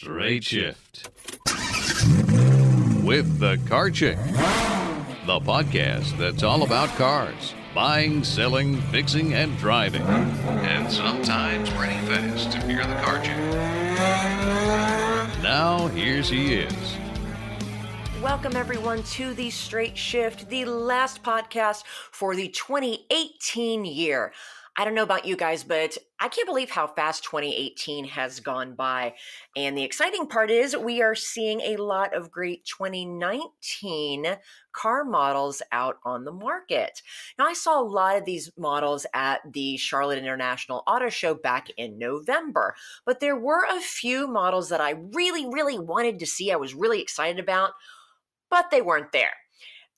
Straight Shift with the Car Chick, the podcast that's all about cars, buying, selling, fixing, and driving, and sometimes running fast if you're the car chick. Now, here she is. Welcome, everyone, to the Straight Shift, the last podcast for the 2018 year. I don't know about you guys, but I can't believe how fast 2018 has gone by. And the exciting part is we are seeing a lot of great 2019 car models out on the market. Now, I saw a lot of these models at the Charlotte International Auto Show back in November, but there were a few models that I really wanted to see. I was really excited about, but they weren't there.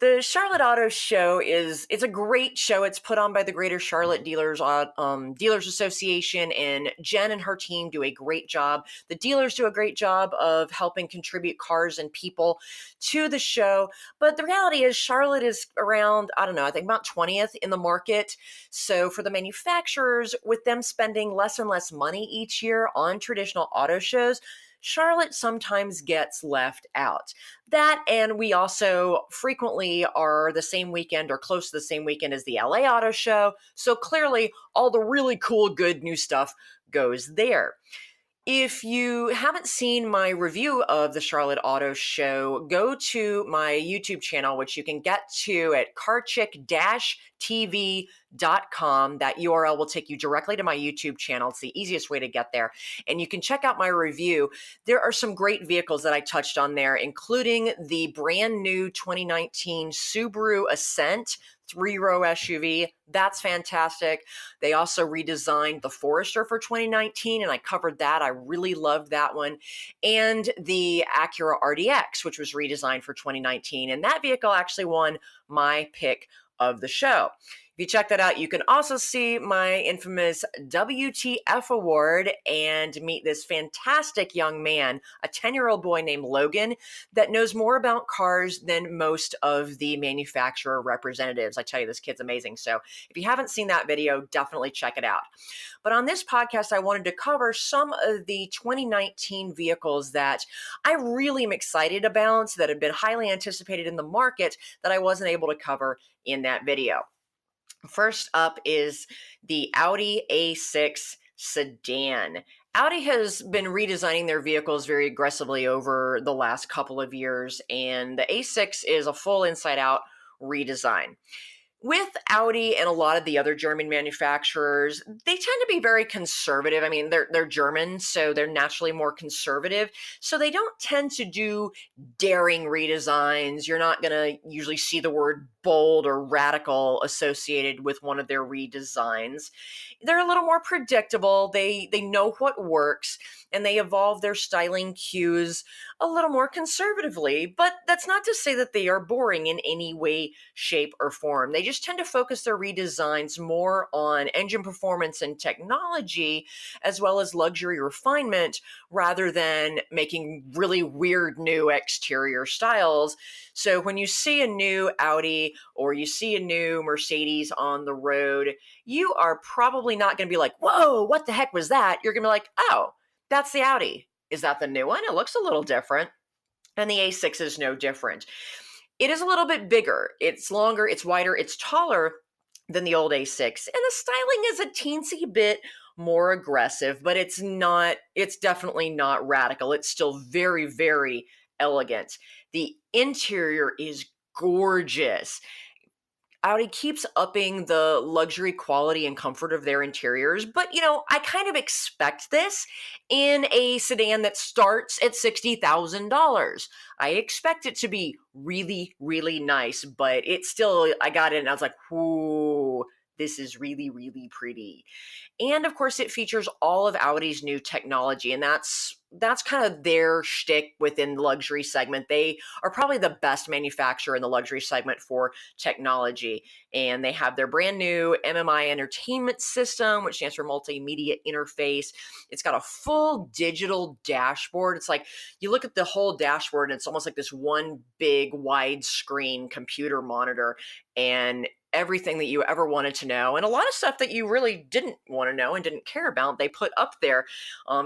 The Charlotte Auto Show it's a great show. It's put on by the Greater Charlotte Dealers Association, and Jen and her team do a great job. The dealers do a great job of helping contribute cars and people to the show. But the reality is Charlotte is around, I think about 20th in the market. So for the manufacturers, with them spending less and less money each year on traditional auto shows, Charlotte sometimes gets left out. That, and we also frequently are the same weekend or close to the same weekend as the LA Auto Show. So clearly all the really cool, good new stuff goes there. If you haven't seen my review of the Charlotte Auto Show, go to my YouTube channel, which you can get to at carchick-tv.com. That URL will take you directly to my YouTube channel. It's the easiest way to get there. And you can check out my review. There are some great vehicles that I touched on there, including the brand new 2019 Subaru Ascent 3-row SUV. That's fantastic. They also redesigned the Forester for 2019, and I covered that. I really loved that one. And the Acura RDX, which was redesigned for 2019. And that vehicle actually won my pick of the show. If you check that out, you can also see my infamous WTF award and meet this fantastic young man, a 10-year-old boy named Logan, that knows more about cars than most of the manufacturer representatives. I tell you, this kid's amazing. So if you haven't seen that video, definitely check it out. But on this podcast, I wanted to cover some of the 2019 vehicles that I really am excited about, that have been highly anticipated in the market that I wasn't able to cover in that video. First up is the Audi A6 sedan. Audi has been redesigning their vehicles very aggressively over the last couple of years, and the A6 is a full inside-out redesign. With Audi and a lot of the other German manufacturers, they tend to be very conservative. I mean, they're German, so they're naturally more conservative. So they don't tend to do daring redesigns. You're not going to usually see the word bold or radical associated with one of their redesigns. They're a little more predictable. They know what works, and they evolve their styling cues a little more conservatively. But that's not to say that they are boring in any way, shape, or form. They just tend to focus their redesigns more on engine performance and technology, as well as luxury refinement, rather than making really weird new exterior styles. So when you see a new Audi or you see a new Mercedes on the road, you are probably not going to be like, whoa, what the heck was that? You're going to be like, oh, that's the Audi. Is that the new one? It looks a little different. And the A6 is no different. It is a little bit bigger. It's longer, it's wider, it's taller than the old A6. And the styling is a teensy bit more aggressive, but it's definitely not radical. It's still very elegant. The interior is gorgeous. Audi keeps upping the luxury quality and comfort of their interiors, but I kind of expect this in a sedan that starts at $60,000. I expect it to be really nice, but it's still, I got it and I was like, whoo, this is really pretty. And of course, it features all of Audi's new technology, and that's kind of their shtick within the luxury segment. They are probably the best manufacturer in the luxury segment for technology, and they have their brand new MMI entertainment system, which stands for multimedia interface. It's got a full digital dashboard. It's like you look at the whole dashboard, and it's almost like this one big widescreen computer monitor, and everything that you ever wanted to know, and a lot of stuff that you really didn't want to know and didn't care about, they put up there,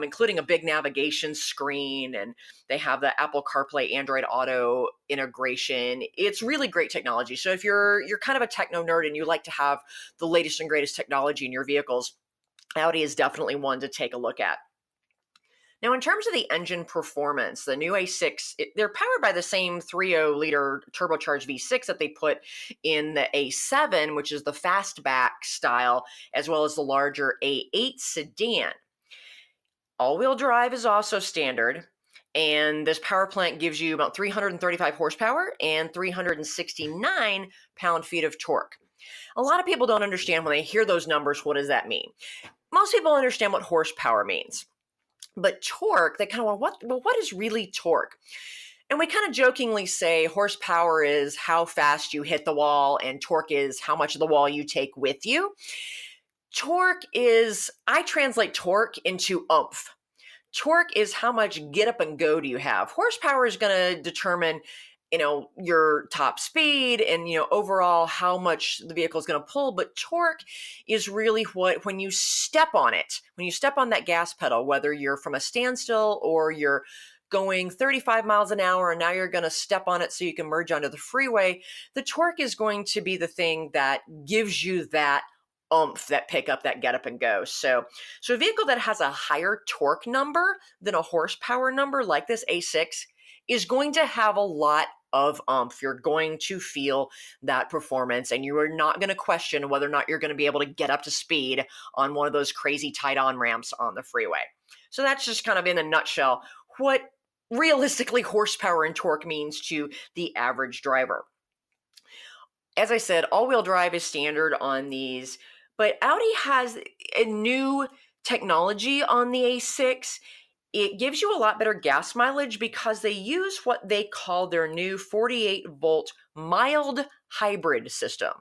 including a big navigation screen, and they have the Apple CarPlay, Android Auto integration. It's really great technology. So if you're kind of a techno nerd and you like to have the latest and greatest technology in your vehicles, Audi is definitely one to take a look at. Now, in terms of the engine performance, the new A6, they're powered by the same 3.0-liter turbocharged V6 that they put in the A7, which is the fastback style, as well as the larger A8 sedan. All-wheel drive is also standard, and this power plant gives you about 335 horsepower and 369 pound-feet of torque. A lot of people don't understand when they hear those numbers, what does that mean? Most people understand what horsepower means. But torque, they kind of want, what is really torque? And we kind of jokingly say horsepower is how fast you hit the wall, and torque is how much of the wall you take with you. Torque is, I translate torque into oomph. Torque is how much get up and go do you have. Horsepower is going to determine, your top speed and, overall how much the vehicle is going to pull. But torque is really when you step on it, when you step on that gas pedal, whether you're from a standstill or you're going 35 miles an hour and now you're going to step on it so you can merge onto the freeway, the torque is going to be the thing that gives you that oomph, that pickup, that get up and go. So a vehicle that has a higher torque number than a horsepower number like this A6 is going to have a lot of oomph. You're going to feel that performance, and you are not going to question whether or not you're going to be able to get up to speed on one of those crazy tight-on ramps on the freeway. So that's just kind of in a nutshell what realistically horsepower and torque means to the average driver. As I said, all-wheel drive is standard on these, but Audi has a new technology on the A6. It gives you a lot better gas mileage because they use what they call their new 48-volt mild hybrid system.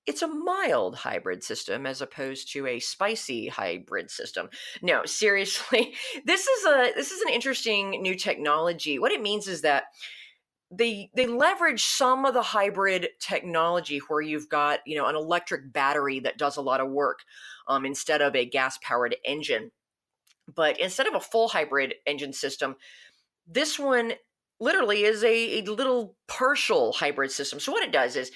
It's a mild hybrid system as opposed to a spicy hybrid system. No, seriously, this is an interesting new technology. What it means is that they leverage some of the hybrid technology where you've got, an electric battery that does a lot of work instead of a gas-powered engine. But instead of a full hybrid engine system, this one literally is a little partial hybrid system. So what it does is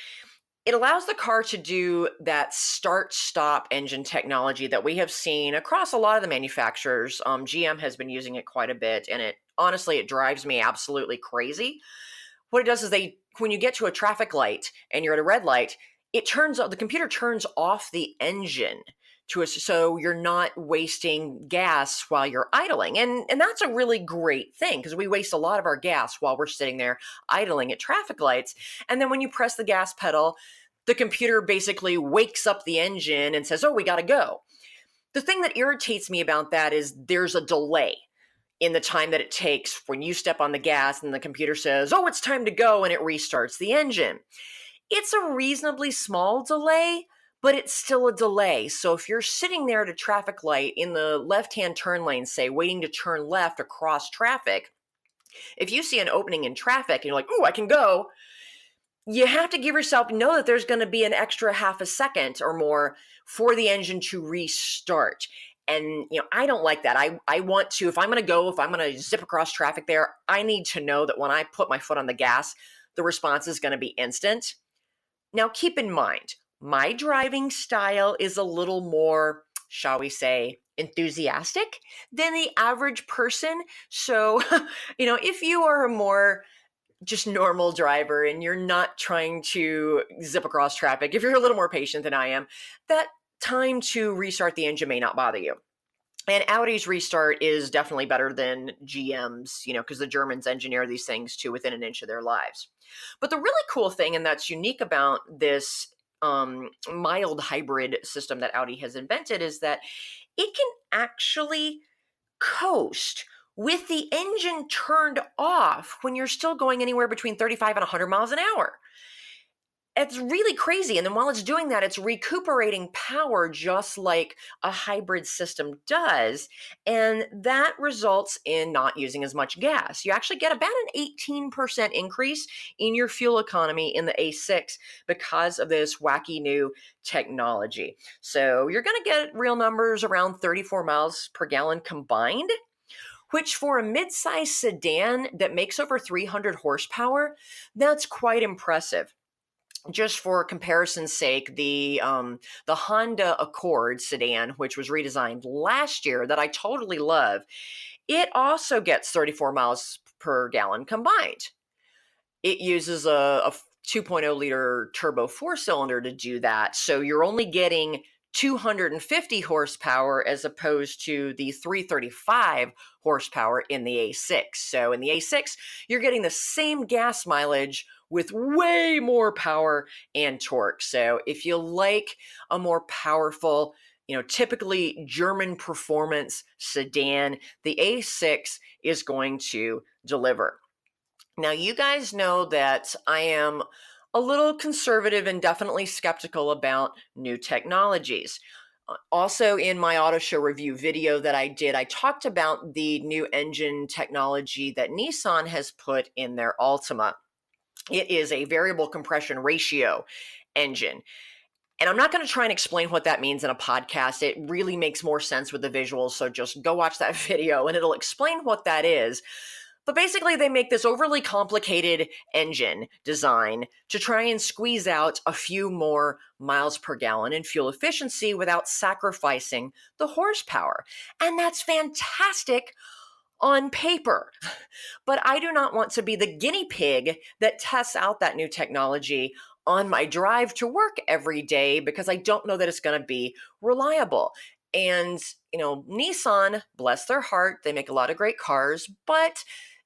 it allows the car to do that start-stop engine technology that we have seen across a lot of the manufacturers. GM has been using it quite a bit, and it drives me absolutely crazy. What it does is when you get to a traffic light and you're at a red light, the computer turns off the engine so you're not wasting gas while you're idling. And that's a really great thing because we waste a lot of our gas while we're sitting there idling at traffic lights. And then when you press the gas pedal, the computer basically wakes up the engine and says, oh, we got to go. The thing that irritates me about that is there's a delay in the time that it takes when you step on the gas and the computer says, oh, it's time to go, and it restarts the engine. It's a reasonably small delay, but it's still a delay. So if you're sitting there at a traffic light in the left-hand turn lane, say, waiting to turn left across traffic, if you see an opening in traffic and you're like, oh, I can go, you have to give yourself, know that there's going to be an extra half a second or more for the engine to restart. And, I don't like that. I want to, if I'm going to zip across traffic there, I need to know that when I put my foot on the gas, the response is going to be instant. Now, keep in mind, my driving style is a little more, shall we say, enthusiastic than the average person. So, if you are a more just normal driver and you're not trying to zip across traffic, if you're a little more patient than I am, that time to restart the engine may not bother you. And Audi's restart is definitely better than GM's, because the Germans engineer these things to within an inch of their lives. But the really cool thing, and that's unique about this mild hybrid system that Audi has invented, is that it can actually coast with the engine turned off when you're still going anywhere between 35 and 100 miles an hour. It's really crazy. And then while it's doing that, it's recuperating power just like a hybrid system does. And that results in not using as much gas. You actually get about an 18% increase in your fuel economy in the A6 because of this wacky new technology. So you're going to get real numbers around 34 miles per gallon combined, which for a midsize sedan that makes over 300 horsepower, that's quite impressive. Just for comparison's sake, the Honda Accord sedan, which was redesigned last year, that I totally love, it also gets 34 miles per gallon combined. It uses a 2.0 liter turbo four cylinder to do that. So you're only getting 250 horsepower as opposed to the 335 horsepower in the A6. So in the A6, you're getting the same gas mileage with way more power and torque. So if you like a more powerful, typically German performance sedan, the A6 is going to deliver. Now, you guys know that I am a little conservative and definitely skeptical about new technologies. Also, in my auto show review video that I did, I talked about the new engine technology that Nissan has put in their Altima. It is a variable compression ratio engine. And I'm not going to try and explain what that means in a podcast. It really makes more sense with the visuals. So just go watch that video and it'll explain what that is. But basically, they make this overly complicated engine design to try and squeeze out a few more miles per gallon in fuel efficiency without sacrificing the horsepower. And that's fantastic on paper. But I do not want to be the guinea pig that tests out that new technology on my drive to work every day because I don't know that it's going to be reliable. And, Nissan, bless their heart, they make a lot of great cars, but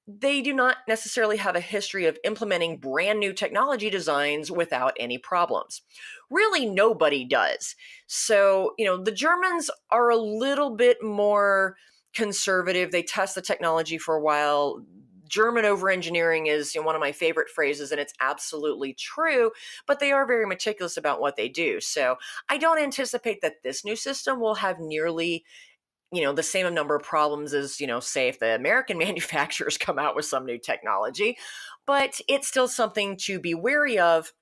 they do not necessarily have a history of implementing brand new technology designs without any problems. Really, nobody does. So, the Germans are a little bit more conservative. They test the technology for a while. German over-engineering is one of my favorite phrases, and it's absolutely true, but they are very meticulous about what they do. So I don't anticipate that this new system will have nearly the same number of problems as, say, if the American manufacturers come out with some new technology. But it's still something to be wary of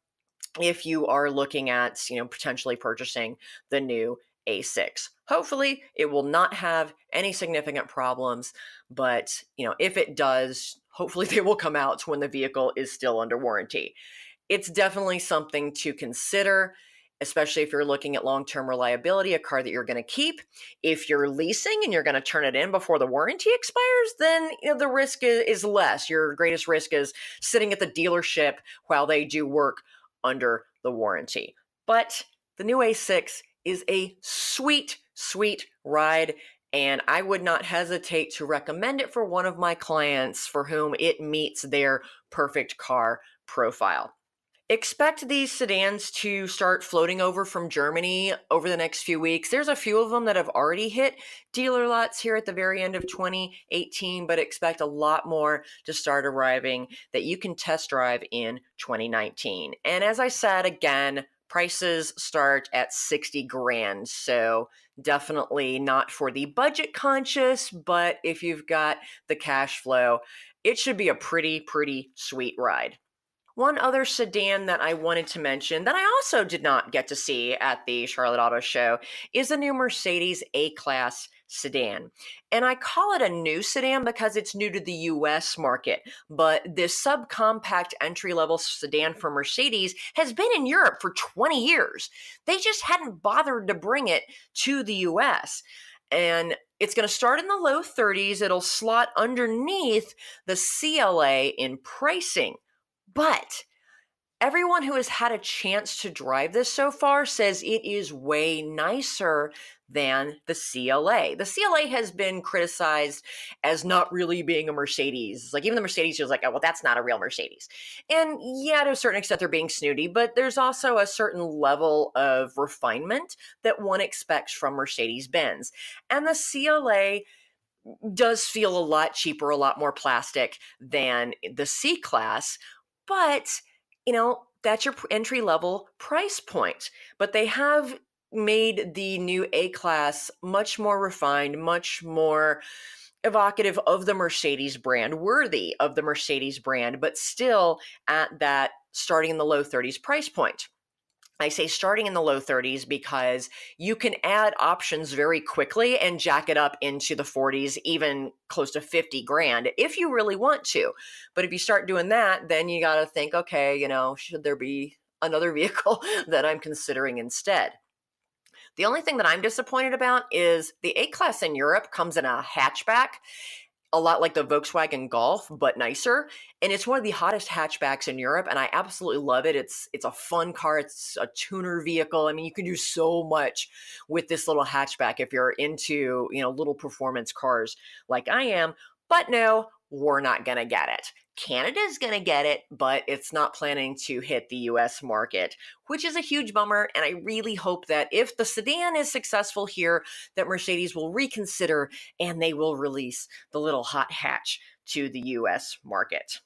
if you are looking at, potentially purchasing the new A6. Hopefully, it will not have any significant problems, but, if it does, hopefully they will come out when the vehicle is still under warranty. It's definitely something to consider, especially if you're looking at long-term reliability, a car that you're going to keep. If you're leasing and you're going to turn it in before the warranty expires, then the risk is less. Your greatest risk is sitting at the dealership while they do work under the warranty. But the new A6 is a sweet, sweet ride, and I would not hesitate to recommend it for one of my clients for whom it meets their perfect car profile. Expect these sedans to start floating over from Germany over the next few weeks. There's a few of them that have already hit dealer lots here at the very end of 2018, but expect a lot more to start arriving that you can test drive in 2019. And as I said, again, prices start at 60 grand. So definitely not for the budget conscious, but if you've got the cash flow, it should be a pretty, pretty sweet ride. One other sedan that I wanted to mention that I also did not get to see at the Charlotte Auto Show is the new Mercedes A-Class sedan. And I call it a new sedan because it's new to the US market, but this subcompact entry-level sedan for Mercedes has been in Europe for 20 years. They just hadn't bothered to bring it to the US. And it's going to start in the low 30s. It'll slot underneath the CLA in pricing. But everyone who has had a chance to drive this so far says it is way nicer than the CLA. The CLA has been criticized as not really being a Mercedes. Like even the Mercedes was like, oh, well, that's not a real Mercedes. And yeah, to a certain extent, they're being snooty, but there's also a certain level of refinement that one expects from Mercedes-Benz. And the CLA does feel a lot cheaper, a lot more plastic than the C-Class. But, that's your entry level price point. But they have made the new A-Class much more refined, much more evocative of the Mercedes brand, worthy of the Mercedes brand, but still at that starting in the low 30s price point. I say starting in the low 30s because you can add options very quickly and jack it up into the 40s, even close to 50 grand if you really want to. But if you start doing that, then you got to think, okay, should there be another vehicle that I'm considering instead? The only thing that I'm disappointed about is the A-Class in Europe comes in a hatchback, a lot like the Volkswagen Golf, but nicer. And it's one of the hottest hatchbacks in Europe, and I absolutely love it. It's a fun car. It's a tuner vehicle. I mean, you can do so much with this little hatchback if you're into, little performance cars like I am. But no, we're not going to get it. Canada's going to get it, but it's not planning to hit the US market, which is a huge bummer. And I really hope that if the sedan is successful here, that Mercedes will reconsider and they will release the little hot hatch to the US market.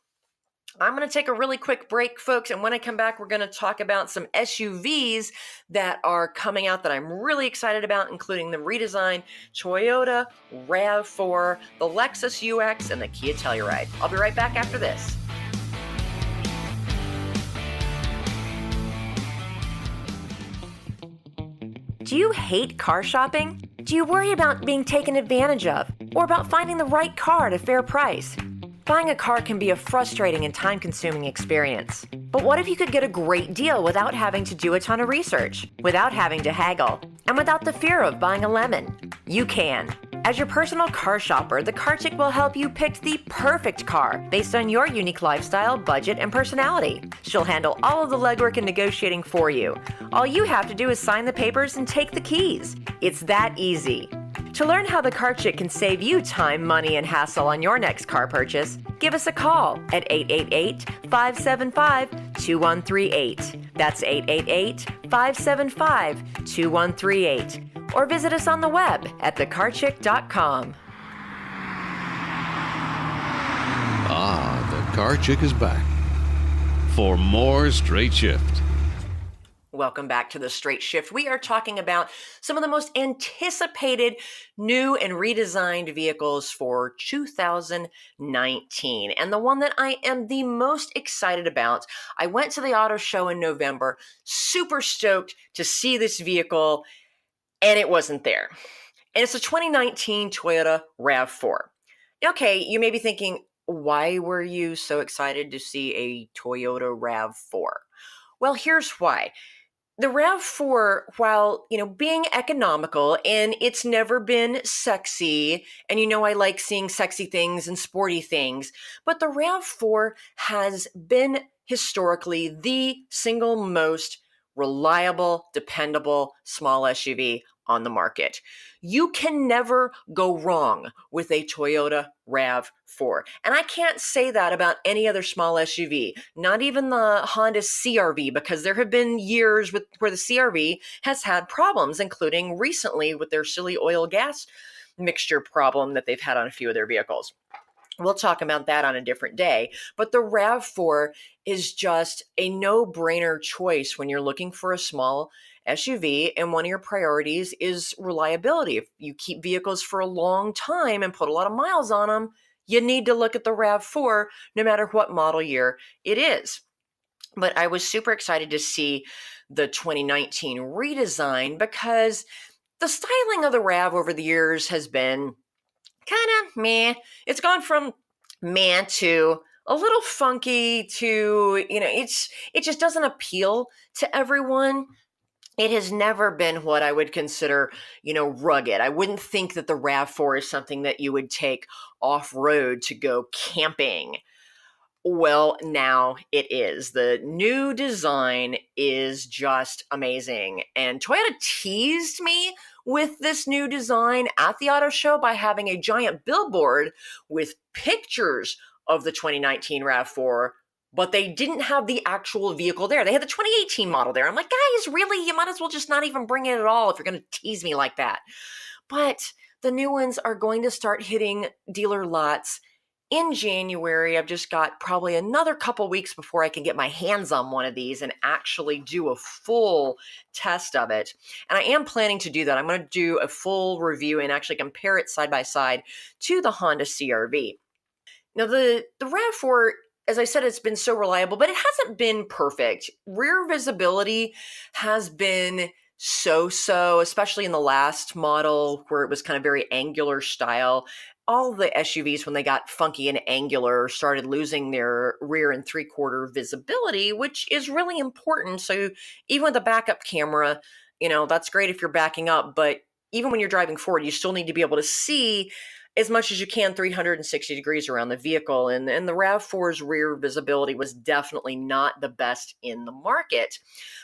I'm going to take a really quick break, folks, and when I come back, we're going to talk about some SUVs that are coming out that I'm really excited about, including the redesigned Toyota RAV4, the Lexus UX, and the Kia Telluride. I'll be right back after this. Do you hate car shopping? Do you worry about being taken advantage of, or about finding the right car at a fair price? Buying a car can be a frustrating and time-consuming experience. But what if you could get a great deal without having to do a ton of research, without having to haggle, and without the fear of buying a lemon? You can. As your personal car shopper, the Car Chick will help you pick the perfect car based on your unique lifestyle, budget, and personality. She'll handle all of the legwork and negotiating for you. All you have to do is sign the papers and take the keys. It's that easy. To learn how the Car Chick can save you time, money, and hassle on your next car purchase, give us a call at 888-575-2138. That's 888-575-2138. Or visit us on the web at thecarchick.com. Ah, the Car Chick is back for more Straight Shift. Welcome back to the Straight Shift. We are talking about some of the most anticipated new and redesigned vehicles for 2019. And the one that I am the most excited about, I went to the auto show in November, super stoked to see this vehicle, and it wasn't there. And it's a 2019 Toyota RAV4. Okay, you may be thinking, why were you so excited to see a Toyota RAV4? Well, here's why. The RAV4, while, being economical, and it's never been sexy, and I like seeing sexy things and sporty things, but the RAV4 has been historically the single most reliable, dependable small SUV on the market. You can never go wrong with a Toyota RAV4. And I can't say that about any other small SUV, not even the Honda CRV, because there have been years where the CRV has had problems, including recently with their silly oil gas mixture problem that they've had on a few of their vehicles. We'll talk about that on a different day. But the RAV4 is just a no-brainer choice when you're looking for a small SUV, and one of your priorities is reliability. If you keep vehicles for a long time and put a lot of miles on them, you need to look at the RAV4 no matter what model year it is. But I was super excited to see the 2019 redesign because the styling of the RAV over the years has been kind of meh. It's gone from meh to a little funky to, it just doesn't appeal to everyone. It has never been what I would consider, rugged. I wouldn't think that the RAV4 is something that you would take off-road to go camping. Well, now it is. The new design is just amazing. And Toyota teased me with this new design at the auto show by having a giant billboard with pictures of the 2019 RAV4, but they didn't have the actual vehicle there. They had the 2018 model there. I'm like, guys, really? You might as well just not even bring it at all if you're going to tease me like that. But the new ones are going to start hitting dealer lots in January. I've just got probably another couple weeks before I can get my hands on one of these and actually do a full test of it. And I am planning to do that. I'm going to do a full review and actually compare it side by side to the Honda CR-V. Now, the RAV4, as I said, it's been so reliable, but it hasn't been perfect. Rear visibility has been so, especially in the last model where it was kind of very angular style. All the SUVs, when they got funky and angular, started losing their rear and three-quarter visibility, which is really important. So even with a backup camera, that's great if you're backing up, but even when you're driving forward, you still need to be able to see as much as you can 360 degrees around the vehicle. And the RAV4's rear visibility was definitely not the best in the market.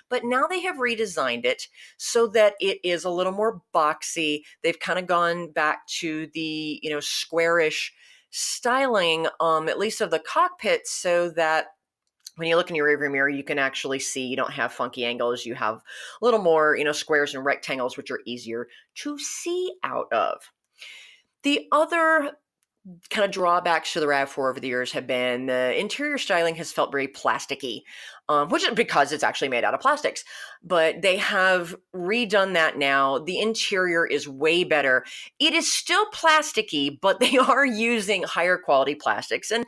But now they have redesigned it so that it is a little more boxy. They've kind of gone back to the, squarish styling, at least of the cockpit, so that when you look in your rearview mirror, you can actually see you don't have funky angles. You have a little more, squares and rectangles, which are easier to see out of. The other kind of drawbacks to the RAV4 over the years have been the interior styling has felt very plasticky, which is because it's actually made out of plastics. But they have redone that now. The interior is way better. It is still plasticky, but they are using higher quality plastics. And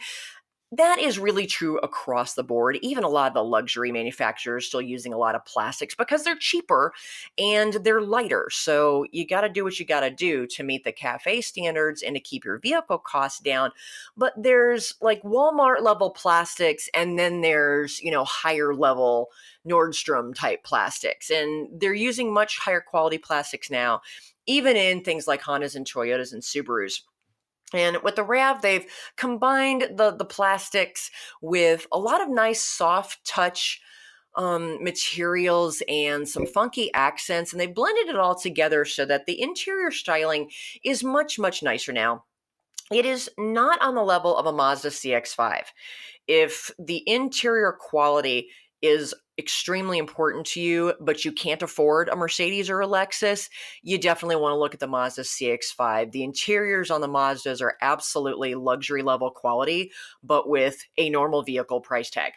that is really true across the board. Even a lot of the luxury manufacturers still using a lot of plastics because they're cheaper and they're lighter. So you got to do what you got to do to meet the CAFE standards and to keep your vehicle costs down. But there's like Walmart level plastics, and then there's, higher level Nordstrom type plastics. And they're using much higher quality plastics now, even in things like Hondas and Toyotas and Subarus. And with the RAV, they've combined the plastics with a lot of nice soft touch materials and some funky accents, and they blended it all together so that the interior styling is much, much nicer now. It is not on the level of a Mazda CX-5. If the interior quality is extremely important to you, but you can't afford a Mercedes or a Lexus, you definitely want to look at the Mazda CX-5. The interiors on the Mazdas are absolutely luxury level quality, but with a normal vehicle price tag.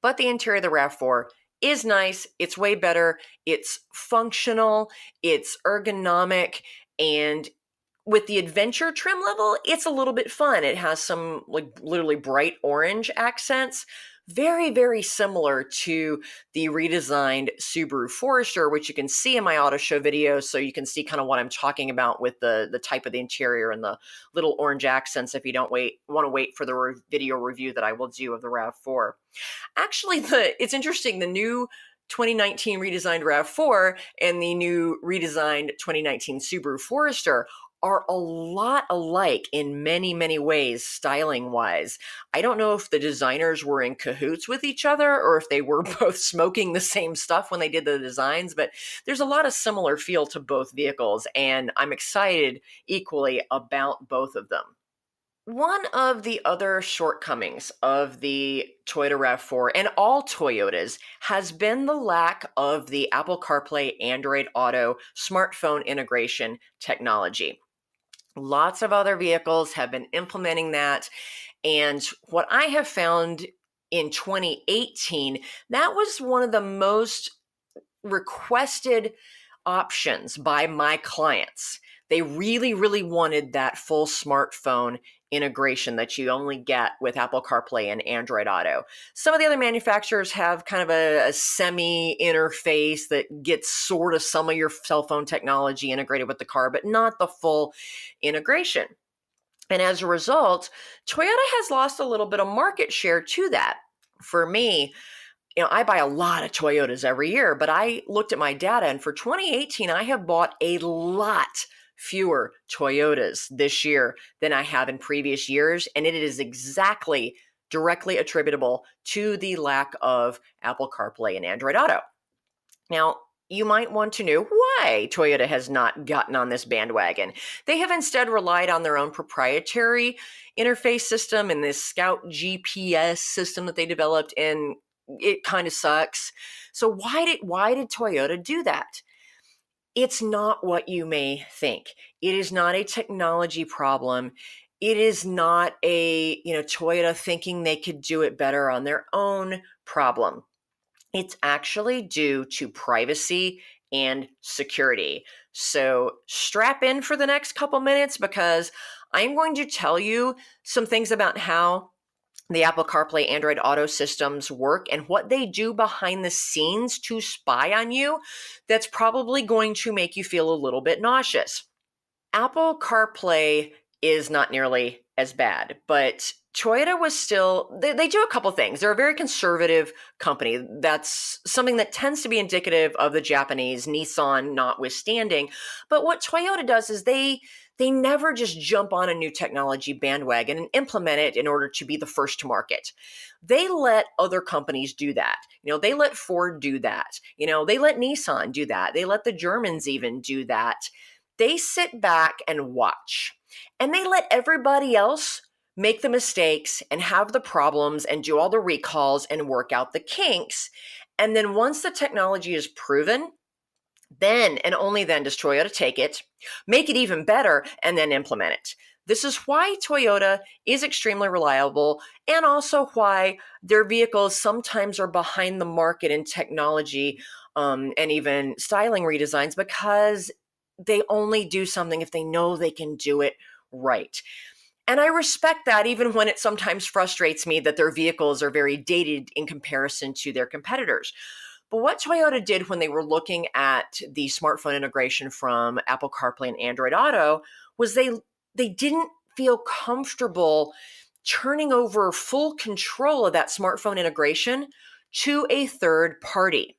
But the interior of the RAV4 is nice. It's way better. It's functional. It's ergonomic. And with the adventure trim level, it's a little bit fun. It has some like literally bright orange accents, very, very similar to the redesigned Subaru Forester, which you can see in my auto show video. So you can see kind of what I'm talking about with the type of the interior and the little orange accents if you don't want to wait for the video review that I will do of the RAV4. Actually, it's interesting, the new 2019 redesigned RAV4 and the new redesigned 2019 Subaru Forester are a lot alike in many, many ways, styling-wise. I don't know if the designers were in cahoots with each other or if they were both smoking the same stuff when they did the designs, but there's a lot of similar feel to both vehicles, and I'm excited equally about both of them. One of the other shortcomings of the Toyota RAV4 and all Toyotas has been the lack of the Apple CarPlay Android Auto smartphone integration technology. Lots of other vehicles have been implementing that. And what I have found in 2018, that was one of the most requested options by my clients. They really, really wanted that full smartphone integration that you only get with Apple CarPlay and Android Auto. Some of the other manufacturers have kind of a semi interface that gets sort of some of your cell phone technology integrated with the car, but not the full integration. And as a result, Toyota has lost a little bit of market share to that. For me, I buy a lot of Toyotas every year, but I looked at my data, and for 2018, I have bought a lot fewer Toyotas this year than I have in previous years, and it is exactly directly attributable to the lack of Apple CarPlay and Android Auto. Now, you might want to know why Toyota has not gotten on this bandwagon. They have instead relied on their own proprietary interface system and this Scout GPS system that they developed, and it kind of sucks. So why did Toyota do that? It's not what you may think. It is not a technology problem. It is not a, Toyota thinking they could do it better on their own problem. It's actually due to privacy and security. So strap in for the next couple minutes because I'm going to tell you some things about how the Apple CarPlay Android Auto systems work and what they do behind the scenes to spy on you that's probably going to make you feel a little bit nauseous. Apple CarPlay is not nearly as bad, but Toyota was still, they do a couple things. They're a very conservative company. That's something that tends to be indicative of the Japanese, Nissan notwithstanding. But what Toyota does is they never just jump on a new technology bandwagon and implement it in order to be the first to market. They let other companies do that. They let Ford do that. They let Nissan do that. They let the Germans even do that. They sit back and watch, and they let everybody else make the mistakes and have the problems and do all the recalls and work out the kinks. And then once the technology is proven, then and only then does Toyota take it, make it even better, and then implement it. This is why Toyota is extremely reliable and also why their vehicles sometimes are behind the market in technology and even styling redesigns, because they only do something if they know they can do it right. And I respect that, even when it sometimes frustrates me that their vehicles are very dated in comparison to their competitors. But what Toyota did when they were looking at the smartphone integration from Apple CarPlay and Android Auto was they didn't feel comfortable turning over full control of that smartphone integration to a third party,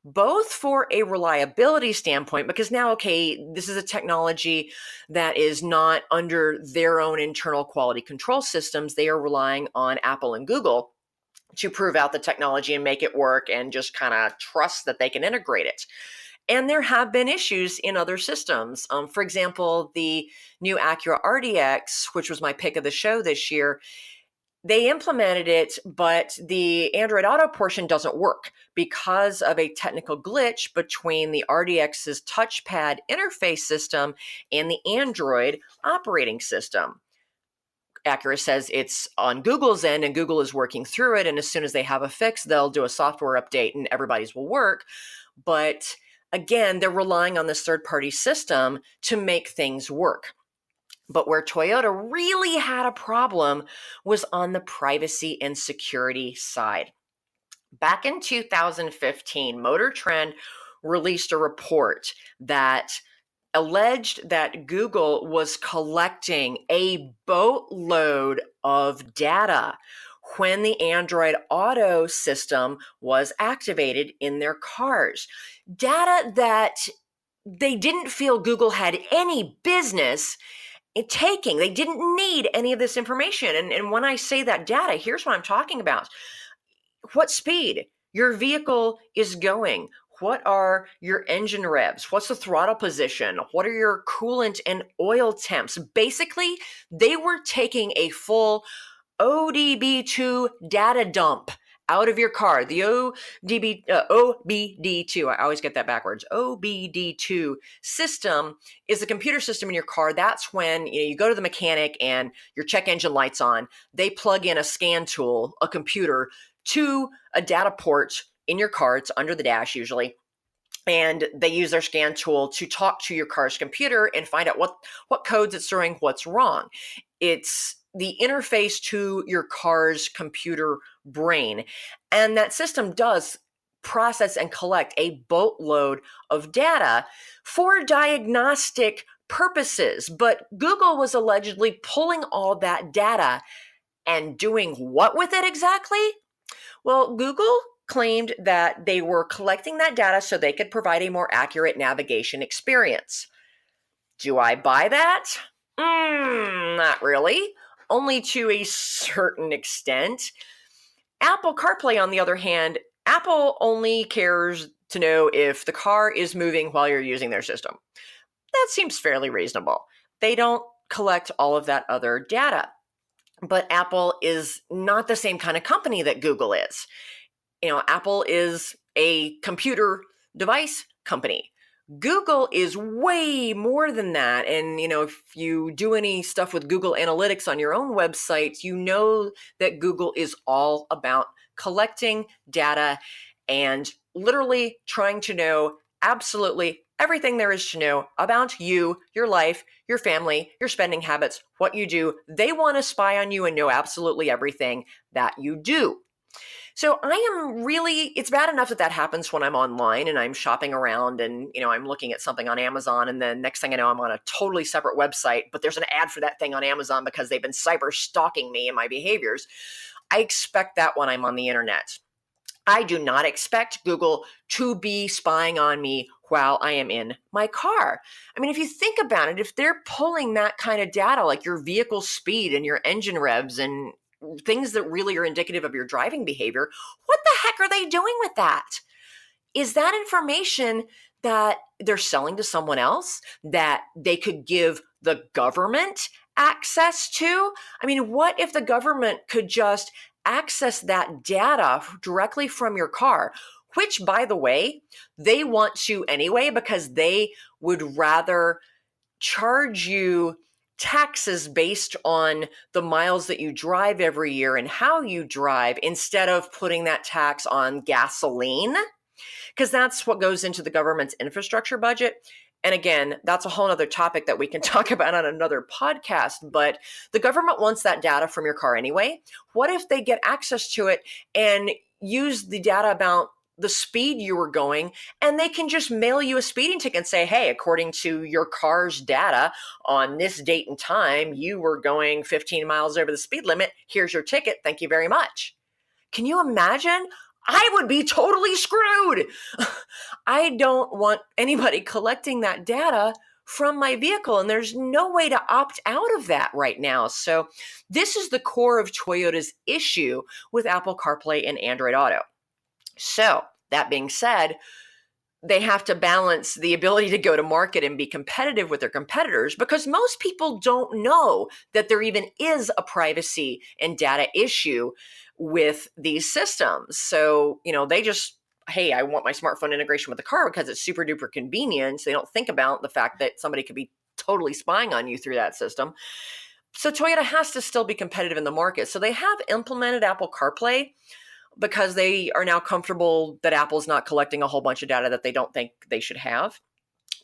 both for a reliability standpoint, because now, okay, this is a technology that is not under their own internal quality control systems. They are relying on Apple and Google to prove out the technology and make it work and just kind of trust that they can integrate it. And there have been issues in other systems. For example, the new Acura RDX, which was my pick of the show this year, they implemented it, but the Android Auto portion doesn't work because of a technical glitch between the RDX's touchpad interface system and the Android operating system. Acura says it's on Google's end and Google is working through it. And as soon as they have a fix, they'll do a software update and everybody's will work. But again, they're relying on this third-party system to make things work. But where Toyota really had a problem was on the privacy and security side. Back in 2015, Motor Trend released a report that alleged that Google was collecting a boatload of data when the Android Auto system was activated in their cars. Data that they didn't feel Google had any business taking. They didn't need any of this information. And when I say that data, here's what I'm talking about. What speed your vehicle is going. What are your engine revs? What's the throttle position? What are your coolant and oil temps? Basically, they were taking a full ODB2 data dump out of your car. The OBD2, I always get that backwards. OBD2 system is a computer system in your car. That's when you go to the mechanic and your check engine light's on. They plug in a scan tool, a computer, to a data port in your car. It's under the dash usually. And they use their scan tool to talk to your car's computer and find out what codes it's throwing, what's wrong. It's the interface to your car's computer brain. And that system does process and collect a boatload of data for diagnostic purposes. But Google was allegedly pulling all that data and doing what with it exactly? Well, Google claimed that they were collecting that data so they could provide a more accurate navigation experience. Do I buy that? Not really. Only to a certain extent. Apple CarPlay, on the other hand, Apple only cares to know if the car is moving while you're using their system. That seems fairly reasonable. They don't collect all of that other data. But Apple is not the same kind of company that Google is. Apple is a computer device company. Google is way more than that. And, if you do any stuff with Google Analytics on your own websites, you know that Google is all about collecting data and literally trying to know absolutely everything there is to know about you, your life, your family, your spending habits, what you do. They want to spy on you and know absolutely everything that you do. So it's bad enough that happens when I'm online and I'm shopping around and, I'm looking at something on Amazon, and then next thing I know, I'm on a totally separate website, but there's an ad for that thing on Amazon because they've been cyber stalking me and my behaviors. I expect that when I'm on the internet. I do not expect Google to be spying on me while I am in my car. I mean, if you think about it, if they're pulling that kind of data, like your vehicle speed and your engine revs and things that really are indicative of your driving behavior, what the heck are they doing with that? Is that information that they're selling to someone else that they could give the government access to? I mean, what if the government could just access that data directly from your car, which, by the way, they want to anyway because they would rather charge you taxes based on the miles that you drive every year and how you drive instead of putting that tax on gasoline, because that's what goes into the government's infrastructure budget. And again, that's a whole other topic that we can talk about on another podcast, but the government wants that data from your car anyway. What if they get access to it and use the data about the speed you were going, and they can just mail you a speeding ticket and say, hey, according to your car's data on this date and time, you were going 15 miles over the speed limit. Here's your ticket. Thank you very much. Can you imagine? I would be totally screwed. I don't want anybody collecting that data from my vehicle, and there's no way to opt out of that right now. So this is the core of Toyota's issue with Apple CarPlay and Android Auto. So that being said, they have to balance the ability to go to market and be competitive with their competitors, because most people don't know that there even is a privacy and data issue with these systems. So, they just, hey, I want my smartphone integration with the car because it's super duper convenient. So they don't think about the fact that somebody could be totally spying on you through that system. So Toyota has to still be competitive in the market. So they have implemented Apple CarPlay because they are now comfortable that Apple's not collecting a whole bunch of data that they don't think they should have.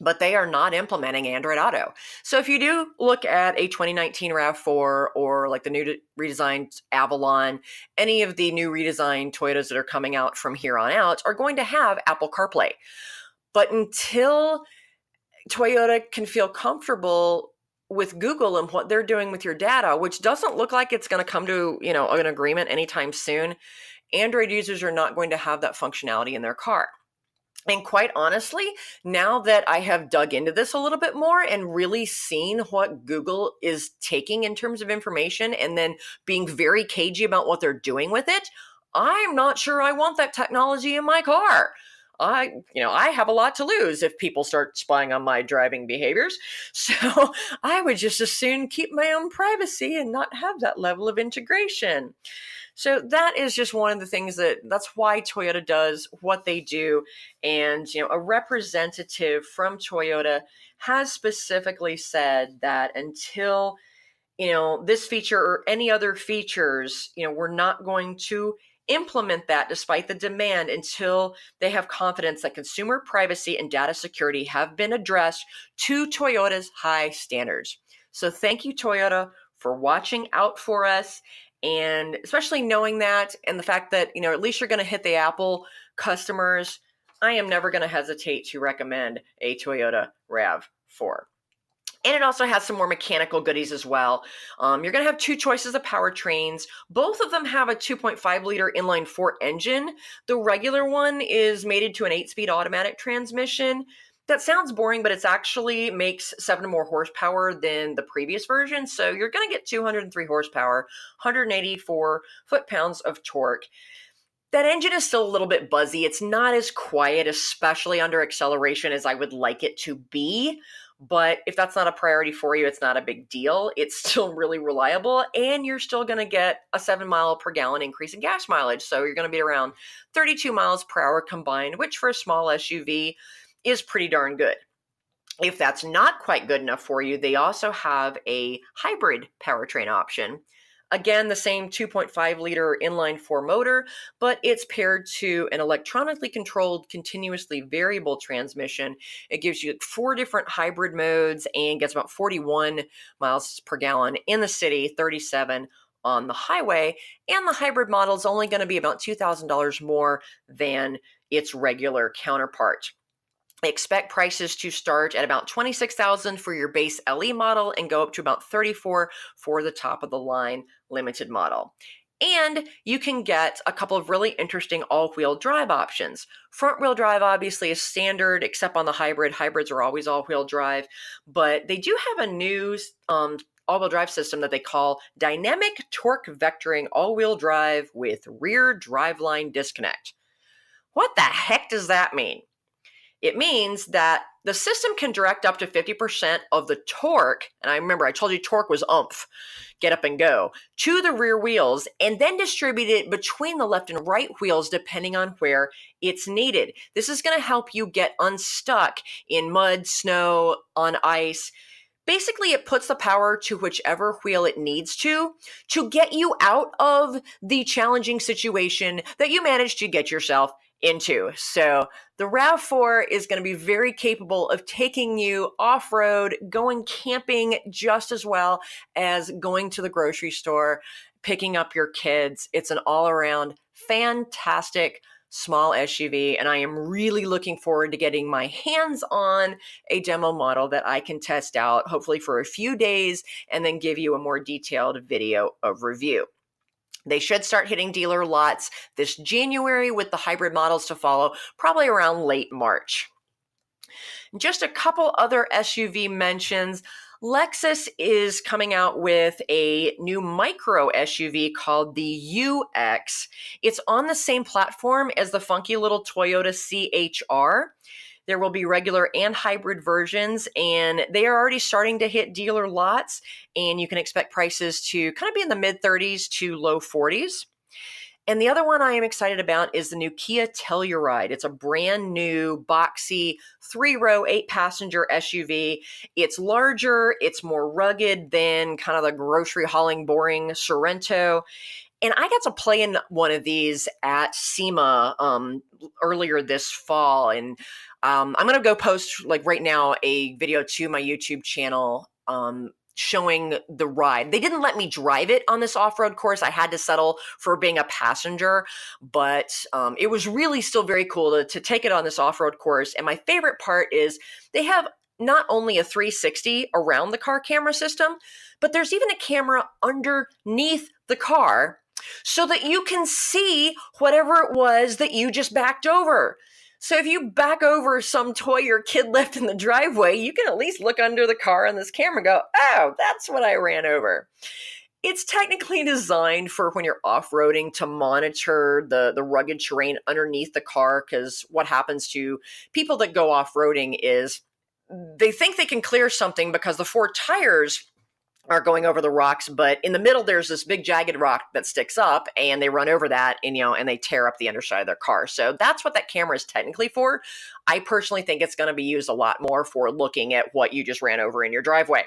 But they are not implementing Android Auto. So if you do look at a 2019 RAV4 or like the new redesigned Avalon, any of the new redesigned Toyotas that are coming out from here on out are going to have Apple CarPlay. But until Toyota can feel comfortable with Google and what they're doing with your data, which doesn't look like it's going to come to, an agreement anytime soon, Android users are not going to have that functionality in their car. And quite honestly, now that I have dug into this a little bit more and really seen what Google is taking in terms of information and then being very cagey about what they're doing with it, I'm not sure I want that technology in my car. I have a lot to lose if people start spying on my driving behaviors. So I would just as soon keep my own privacy and not have that level of integration. So that is just one of the things that's why Toyota does what they do. And, a representative from Toyota has specifically said that until, this feature or any other features, we're not going to implement that despite the demand until they have confidence that consumer privacy and data security have been addressed to Toyota's high standards. So thank you, Toyota, for watching out for us. And especially knowing that and the fact that, at least you're going to hit the Apple customers, I am never going to hesitate to recommend a Toyota RAV4. And it also has some more mechanical goodies as well. You're going to have two choices of powertrains. Both of them have a 2.5-liter inline-4 engine. The regular one is mated to an 8-speed automatic transmission. That sounds boring, but it's actually makes 7 more horsepower than the previous version. So you're going to get 203 horsepower, 184 foot-pounds of torque. That engine is still a little bit buzzy. It's not as quiet, especially under acceleration, as I would like it to be. But if that's not a priority for you, it's not a big deal. It's still really reliable, and you're still going to get a 7 mile per gallon increase in gas mileage. So you're going to be around 32 miles per hour combined, which for a small SUV is pretty darn good. If that's not quite good enough for you, they also have a hybrid powertrain option. Again, the same 2.5-liter inline-four motor, but it's paired to an electronically controlled, continuously variable transmission. It gives you 4 different hybrid modes and gets about 41 miles per gallon in the city, 37 on the highway. And the hybrid model is only going to be about $2,000 more than its regular counterpart. Expect prices to start at about $26,000 for your base LE model and go up to about $34,000 for the top of the line limited model. And you can get a couple of really interesting all-wheel drive options. Front-wheel drive obviously is standard, except on the hybrid. Hybrids are always all-wheel drive, but they do have a new all-wheel drive system that they call Dynamic Torque Vectoring All-Wheel Drive with Rear Driveline Disconnect. What the heck does that mean? It means that the system can direct up to 50% of the torque, and I remember I told you torque was oomph, get up and go, to the rear wheels, and then distribute it between the left and right wheels depending on where it's needed. This is going to help you get unstuck in mud, snow, on ice. Basically, it puts the power to whichever wheel it needs to get you out of the challenging situation that you managed to get yourself into. So the RAV4 is going to be very capable of taking you off-road, going camping just as well as going to the grocery store, picking up your kids. It's an all-around fantastic small SUV, and I am really looking forward to getting my hands on a demo model that I can test out, hopefully for a few days, and then give you a more detailed video of review. They should start hitting dealer lots this January with the hybrid models to follow, probably around late March. Just a couple other SUV mentions. Lexus is coming out with a new micro SUV called the UX. It's on the same platform as the funky little Toyota CHR. There will be regular and hybrid versions, and they are already starting to hit dealer lots, and you can expect prices to kind of be in the mid-30s to low 40s. And the other one I am excited about is the new Kia Telluride. It's a brand new, boxy, 3-row, 8-passenger SUV. It's larger, it's more rugged than kind of the grocery hauling, boring Sorento. And I got to play in one of these at SEMA earlier this fall. And I'm going to go post, like right now, a video to my YouTube channel showing the ride. They didn't let me drive it on this off-road course. I had to settle for being a passenger, but it was really still very cool to take it on this off-road course. And my favorite part is they have not only a 360 around the car camera system, but there's even a camera underneath the car so that you can see whatever it was that you just backed over. So if you back over some toy your kid left in the driveway, you can at least look under the car on this camera and go, oh, that's what I ran over. It's technically designed for when you're off-roading to monitor the rugged terrain underneath the car, because what happens to people that go off-roading is they think they can clear something because the 4 tires are going over the rocks, but in the middle there's this big jagged rock that sticks up, and they run over that, and and they tear up the underside of their car. So that's what that camera is technically for. I personally think it's going to be used a lot more for looking at what you just ran over in your driveway.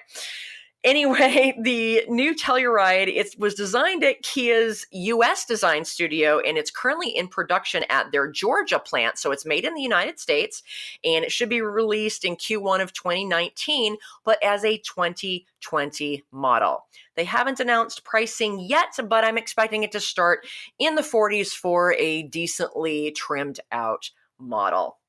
Anyway, the new Telluride, it was designed at Kia's US design studio, and it's currently in production at their Georgia plant. So it's made in the United States, and it should be released in Q1 of 2019, but as a 2020 model. They haven't announced pricing yet, but I'm expecting it to start in the 40s for a decently trimmed out model.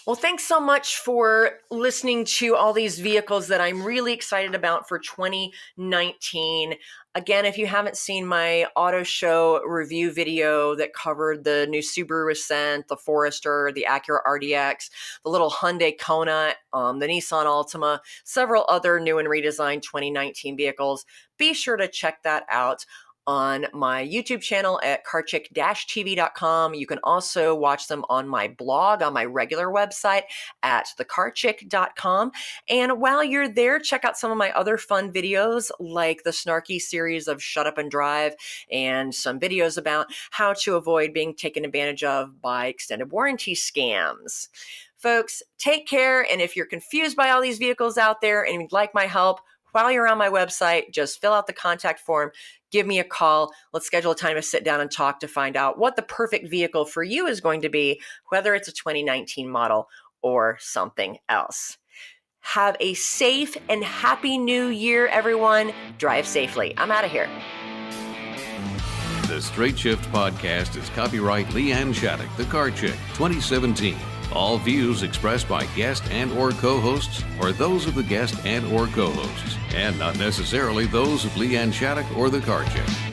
Well, thanks so much for listening to all these vehicles that I'm really excited about for 2019. Again, if you haven't seen my auto show review video that covered the new Subaru Ascent, the Forester, the Acura RDX, the little Hyundai Kona, the Nissan Altima, several other new and redesigned 2019 vehicles, be sure to check that out on my YouTube channel at carchick-tv.com. You can also watch them on my blog, on my regular website at thecarchick.com. And while you're there, check out some of my other fun videos like the snarky series of Shut Up and Drive and some videos about how to avoid being taken advantage of by extended warranty scams. Folks, take care. And if you're confused by all these vehicles out there and you'd like my help, while you're on my website, just fill out the contact form, give me a call. Let's schedule a time to sit down and talk to find out what the perfect vehicle for you is going to be, whether it's a 2019 model or something else. Have a safe and happy new year, everyone. Drive safely. I'm out of here. The Straight Shift Podcast is copyright Leanne Shattuck, The Car Chick, 2017. All views expressed by guest and or co-hosts are those of the guest and or co-hosts, and not necessarily those of Leanne Shattuck or The Car Chick.